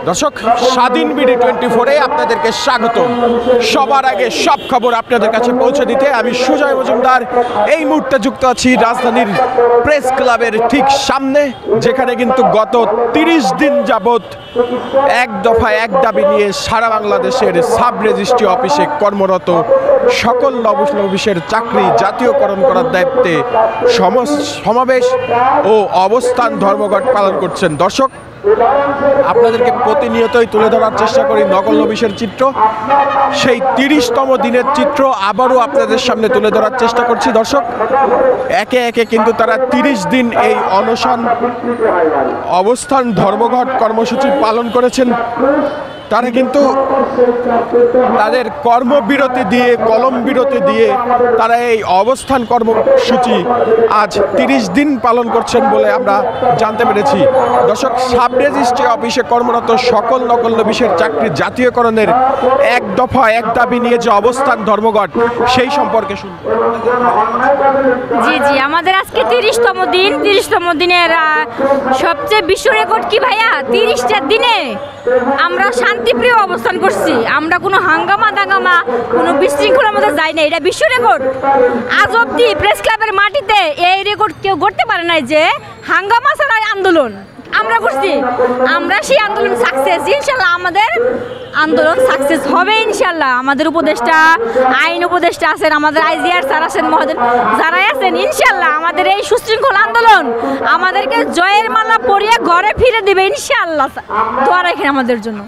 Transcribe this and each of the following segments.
দর্শক, স্বাধীন বিডি 24-এ আপনাদেরকে স্বাগত। সবার আগে সব খবর আপনাদের কাছে পৌঁছে দিতে আমি সুজয় মজুমদার এই মুহূর্তে যুক্ত আছি রাজধানীর প্রেস ক্লাবের ঠিক সামনে, যেখানে কিন্তু গত 30 দিন যাবৎ এক দফা এক দাবি নিয়ে সারা বাংলাদেশের সাব রেজিস্ট্রি অফিসে কর্মরত সকল অফিসের চাকরি জাতীয়করণ করার দায়িত্বে সমাবেশ ও অবস্থান ধর্মঘট পালন করছেন। দর্শক, আপনাদেরকে প্রতিনিয়তই তুলে ধরার চেষ্টা করি নকল নবিশের চিত্র। সেই 30তম দিনের চিত্র আবারও আপনাদের সামনে তুলে ধরার চেষ্টা করছি। দর্শক, একে একে কিন্তু তারা 30 দিন এই অনশন অবস্থান ধর্মঘট কর্মসূচি পালন করেছেন। তারা কিন্তু তাদের কর্মবিরতি দিয়ে কলম বিরতি দিয়ে তারা এই অবস্থান কর্মসূচি আজ 30 দিন পালন করছেন বলে আমরা জানতে পেরেছি। দর্শক, সাব রেজিস্ট্রি অফিসে কর্মরত সকল নকল নবিশের চাকরি জাতীয়করণের এক দফা এক দাবি নিয়ে যে অবস্থান ধর্মঘট, সেই সম্পর্কে শুনুন। জি, আমাদের আজকে 30তম দিন। 30তম দিনের সবচেয়ে বিশ্ব রেকর্ড কি ভাইয়া? 30টা দিনে আমরা শান্তিপ্রিয় অবস্থান করছি। আমরা কোনো হাঙ্গামা দাঙ্গামা কোনো বিশৃঙ্খলার মধ্যে যাই না। এটা বিশ্ব রেকর্ড। আজ অব্দি প্রেস ক্লাবের মাটিতে এই রেকর্ড কেউ করতে পারে নাই যে হাঙ্গামা ছাড়া আন্দোলন আমরা করছি। আমরা সেই আন্দোলন সাকসেস, ইনশাল্লাহ আমাদের আন্দোলন সাকসেস হবে ইনশাল্লাহ। আমাদের উপদেষ্টা, আইন উপদেষ্টা আছেন, আমাদের আইজিআর স্যার আছেন, মহোদয় যারাই আছেন, ইনশাল্লাহ আমাদের এই সুশৃঙ্খল আন্দোলন আমাদেরকে জয়ের মালা পরিয়ে ঘরে ফিরে দেবে ইনশাল্লাহ। দোয়া রাখেন আমাদের জন্য।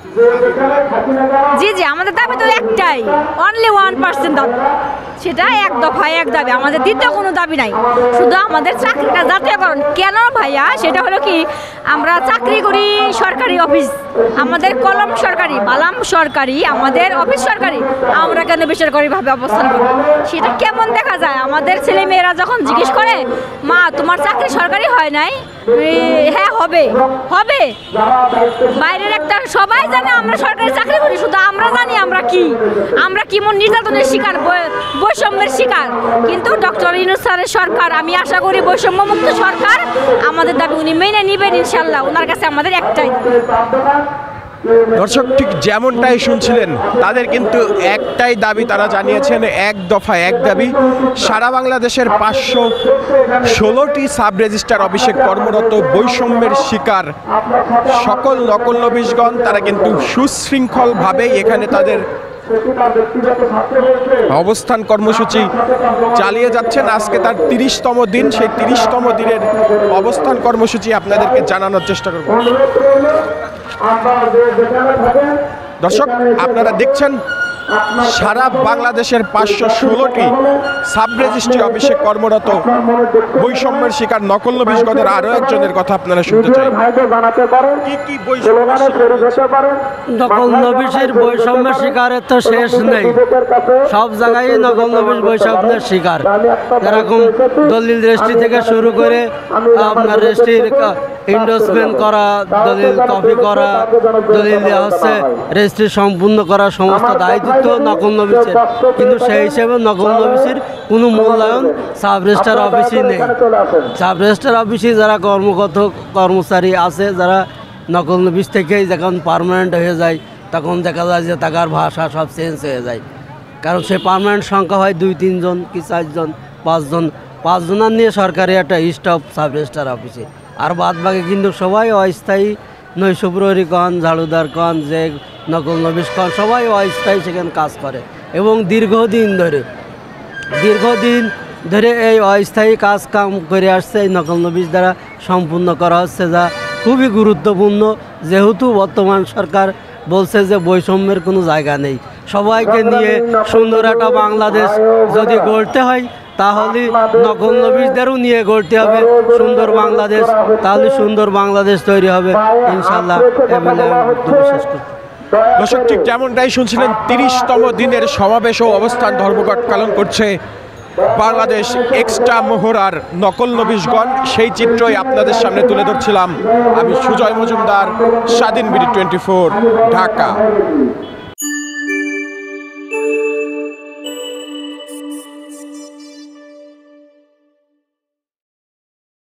জি, আমাদের দাবি তো একটাই, অনলি 1% দাবি, সেটা এক দফা এক দাবি। আমাদের দ্বিতীয় কোনো দাবি নাই, শুধু আমাদের চাকরিটা জাতীয়করণ। কেন ভাইয়া? সেটা হলো কি, আমরা চাকরি করি সরকারি অফিস, আমাদের কলম সরকারি, বালাম সরকারি, আমাদের অফিস সরকারি, আমরা কেন বেসরকারিভাবে অবস্থান করি? সেটা কেমন দেখা যায়? আমাদের ছেলে মেয়েরা যখন জিজ্ঞেস করে, মা তোমার চাকরি সরকারি হয় নাই? হ্যাঁ হবে। বাইরের একটা সবাই জানে আমরা সরকারি চাকরি করি, শুধু আমরা জানি আমরা কেমন নির্যাতনের শিকার, বৈষম্যের শিকার। কিন্তু ডক্টর ইউনূস স্যারের সরকার, আমি আশা করি বৈষম্যমুক্ত সরকার, আমাদের দাবি উনি মেনে নিবেন ইনশাল্লাহ। ওনার কাছে আমাদের একটাই। দর্শক, ঠিক যেমনটাই শুনছিলেন, তাদের কিন্তু একটাই দাবি তারা জানিয়েছেন, এক দফা এক দাবি। সারা বাংলাদেশের 516টি সাব রেজিস্ট্রার অফিসে কর্মরত বৈষম্যের শিকার সকল নকল নবিশগণ তারা কিন্তু সুশৃঙ্খলভাবেই এখানে তাদের অবস্থান কর্মসূচি চালিয়ে যাচ্ছেন। আজকে তার 30তম দিন। সেই 30তম দিনের অবস্থান কর্মসূচি আপনাদেরকে জানানোর চেষ্টা করব। দর্শক, আপনারা দেখছেন সারা বাংলাদেশের 516টি সাব রেজিস্ট্রি অফিসে কর্মরত বৈষম্যের শিকার নকল নবিশগণের আরো একজনের কথা আপনারা শুনতে চাই। কি নকল নবিশের বৈষম্যের শিকারের তো শেষ নেই। সব জায়গায় নকল নবিশ বৈষম্যের শিকার। এরকম দলিল রেজিস্ট্রি থেকে শুরু করে আপনার রেজিস্ট্রির ইন্ডোসমেন্ট করা, দলিল কপি করা, দলিল দেওয়া হচ্ছে, রেজিস্ট্রি সম্পূর্ণ করা, সমস্ত দায়িত্ব নকল নবিশের। কিন্তু সেই হিসেবে নকল নবিশের কোনো মূল্যায়ন সাব রেজিস্ট্রার অফিসই নেই। সাব রেজিস্ট্রার অফিসে যারা কর্মচারী আছে, যারা নকল নবিশ থেকেই যখন পার্মানেন্ট হয়ে যায়, তখন দেখা যায় যে টাকার ভাষা সব চেঞ্জ হয়ে যায়। কারণ সে পার্মানেন্ট সংখ্যা হয় 2-3 জন কি 4 জন 5 জন। 5 জনের নিয়ে সরকারি একটা স্টাফ সাব রেজিস্ট্রার অফিসে, আর বাদ বাকি কিন্তু সবাই অস্থায়ী। নৈশ প্রহরীগণ, ঝাড়ুদার কন, যে নকল নবিশ কন, সবাই অস্থায়ী সেখানে কাজ করে। এবং দীর্ঘদিন ধরে এই অস্থায়ী কাজ কাম করে আসছে এই নকল নবিশ দ্বারা সম্পূর্ণ করা হচ্ছে, যা খুবই গুরুত্বপূর্ণ। যেহেতু বর্তমান সরকার বলছে যে বৈষম্যের কোনো জায়গা নেই, সবাইকে নিয়ে সুন্দর একটা বাংলাদেশ যদি গড়তে হয়, তাহলে নকল নবিশদেরও নিয়ে গড়তে হবে সুন্দর বাংলাদেশ। তাহলে সুন্দর বাংলাদেশ তৈরি হবে ইনশাল্লাহ। দর্শক, ঠিক যেমনটাই শুনছিলেন, 30তম দিনের সমাবেশ ও অবস্থান ধর্মঘট পালন করছে বাংলাদেশ এক্সট্রা মহড়ার নকল নবিশগণ। সেই চিত্রই আপনাদের সামনে তুলে ধরছিলাম আমি সুজয় মজুমদার, স্বাধীন বিডি 24, ঢাকা।